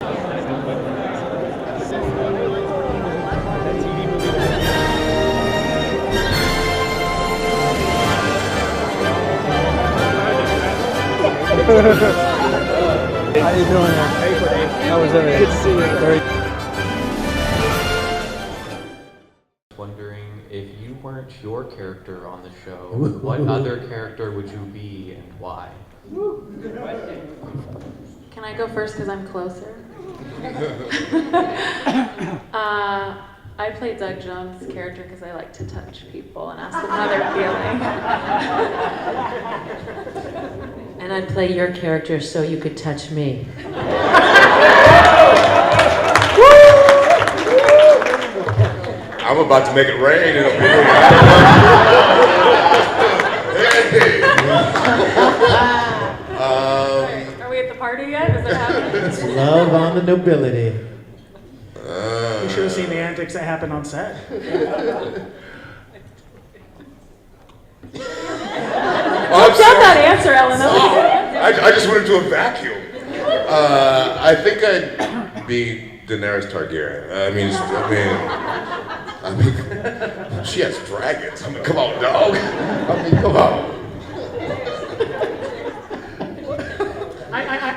How you doing there? How was everything? Good to see you. Wondering if you weren't your character on the show, what other character would you be and why? Can I go first because I'm closer? I play Doug Jones' character because I like to touch people and ask them how they're feeling. And I'd play your character so you could touch me. I'm about to make it rain. Are we at the party yet? Is it happening? It's love on the nobility. You should have seen the antics that happened on set. What's that answer, Ellen? I just went into a vacuum. I think I'd be Daenerys Targaryen. I mean, she has dragons. I mean, come on, dog. I mean, come on.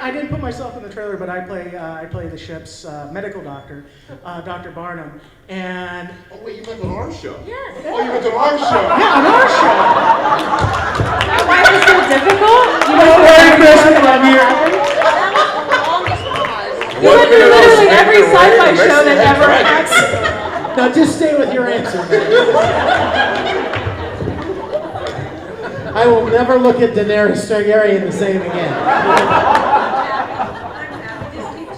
I didn't put myself in the trailer, but I play the ship's medical doctor, Dr. Barnum, and... Oh, wait, you meant on our show? Yes. Oh, you meant on our show? Yeah, on our show! Why was it so difficult? Merry Christmas, I'm here. You went through literally every sci-fi show that ever happened. Now just stay with your answer, man. I will never look at Daenerys Targaryen the same again.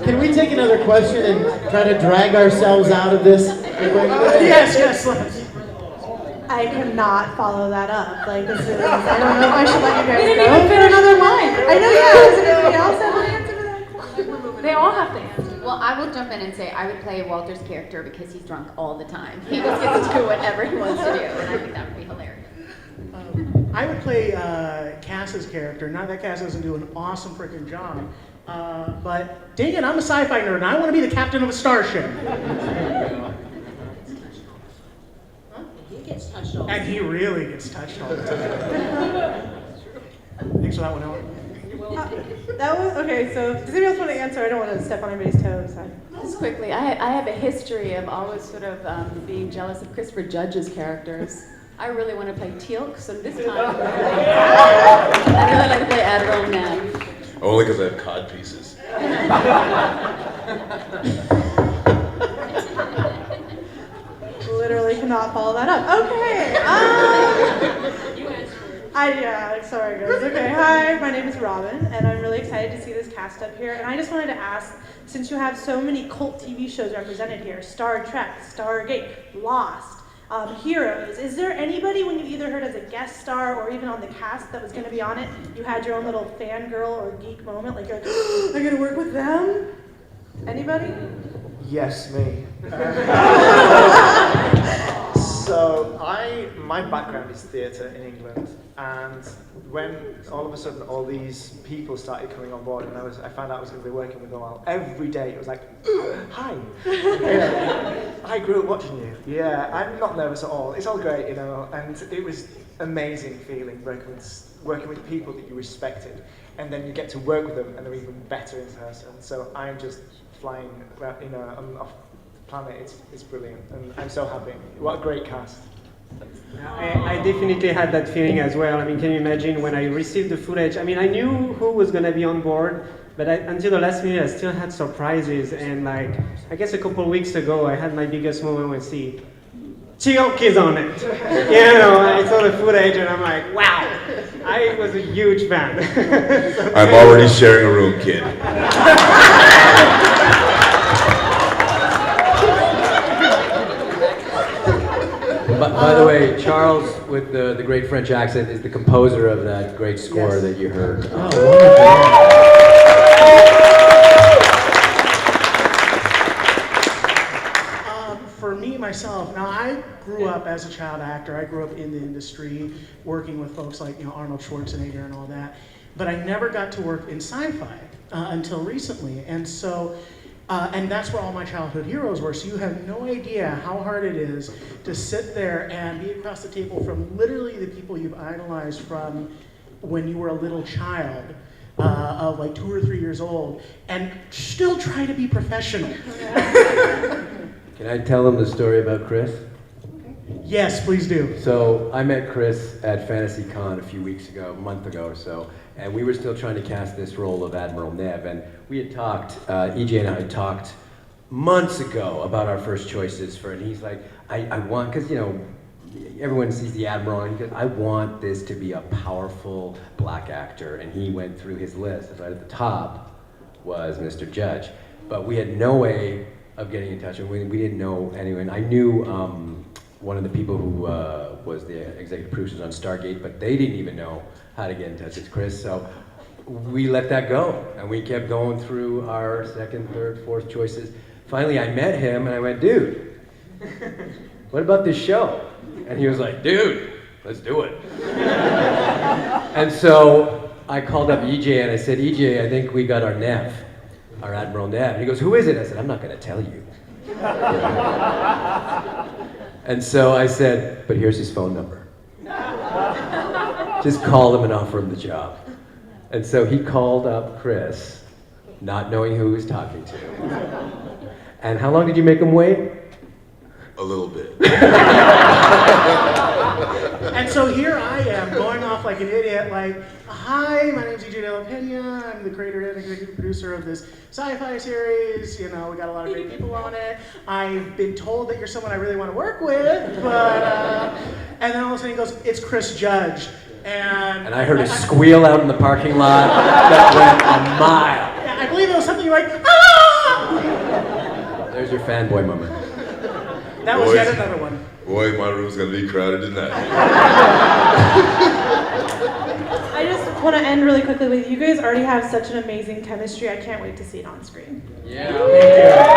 Can we take another question and try to drag ourselves out of this? Yes, let's. I cannot follow that up. Like, this is, I don't know if I should let you guys We go. didn't even fit another line. I know, yeah. Does anybody else have an answer to that question? They all have to answer. Well, I will jump in and say I would play Walter's character because he's drunk all the time. He just gets to do whatever he wants to do, and I think that would be hilarious. I would play Cass's character. Not that Cass doesn't do an awesome freaking job, but dang it, I'm a sci-fi nerd and I want to be the captain of a starship. He gets touched all the And he really gets touched all the time. Thanks for that one, Ellen. That was, okay, so does anybody else want to answer? I don't want to step on anybody's toes. Just quickly, I have a history of always sort of being jealous of Christopher Judge's characters. I really want to play Teal'c, so this time I really like to play Admiral Ned. Only because I have cod pieces. Literally cannot follow that up. Okay. Sorry guys. Okay, hi, my name is Robin, and I'm really excited to see this cast up here. And I just wanted to ask, since you have so many cult TV shows represented here, Star Trek, Stargate, Lost, Heroes, is there anybody when you either heard as a guest star or even on the cast that was going to be on it, you had your own little fangirl or geek moment, like you're like, oh, I'm going to work with them? Anybody? Yes, me. So my background is theatre in England, and when all of a sudden all these people started coming on board, and I found out I was going to be working with them all every day. It was like, hi. Yeah. I grew up watching you. Yeah, I'm not nervous at all. It's all great, you know. And it was amazing feeling working with people that you respected, and then you get to work with them, and they're even better in person. So I'm just flying, off the planet. It's brilliant, and I'm so happy. What a great cast. I definitely had that feeling as well. I mean, can you imagine when I received the footage? I mean, I knew who was going to be on board, but until the last minute, I still had surprises. And like, I guess a couple of weeks ago, I had my biggest moment when Teal'c is on it. You know, I saw the footage and I'm like, wow, I was a huge fan. I'm already sharing a room, kid. By the way, Charles, with the great French accent, is the composer of that great score that you heard. For me, myself, now I grew up as a child actor. I grew up in the industry, working with folks like Arnold Schwarzenegger and all that. But I never got to work in sci-fi until recently. And so And that's where all my childhood heroes were. So you have no idea how hard it is to sit there and be across the table from literally the people you've idolized from when you were a little child, of like 2 or 3 years old, and still try to be professional. Can I tell them the story about Chris? Yes, please do. So I met Chris at FantasyCon a month ago or so, and we were still trying to cast this role of Admiral Neb, and we had talked, EJ and I had talked months ago about our first choices for, and he's like, I want, because everyone sees the Admiral, and he goes, I want this to be a powerful black actor, and he went through his list, and right at the top was Mr. Judge, but we had no way of getting in touch, and we didn't know anyone. I knew one of the people who was the executive producers on Stargate, but they didn't even know how to get in touch with Chris, so we let that go, and we kept going through our second, third, fourth choices. Finally, I met him, and I went, dude, what about this show? And he was like, dude, let's do it. And so I called up EJ, and I said, EJ, I think we got our Nev, our Admiral Neb. And he goes, who is it? I said, I'm not going to tell you. And so I said, but here's his phone number. Just call him and offer him the job. And so he called up Chris, not knowing who he was talking to. And how long did you make him wait? A little bit. And so here I am, going off like an idiot, like, hi, my name's EJ De La Pena, I'm the creator and executive producer of this sci-fi series, we got a lot of great people on it. I've been told that you're someone I really want to work with, but, and then all of a sudden he goes, it's Chris Judge. And I heard a squeal out in the parking lot that went a mile. Yeah, I believe it was something like, ah! There's your fanboy moment. That was yet another one. Boy, my room's gonna be crowded tonight. I just want to end really quickly with you guys already have such an amazing chemistry. I can't wait to see it on screen. Yeah. Thank you.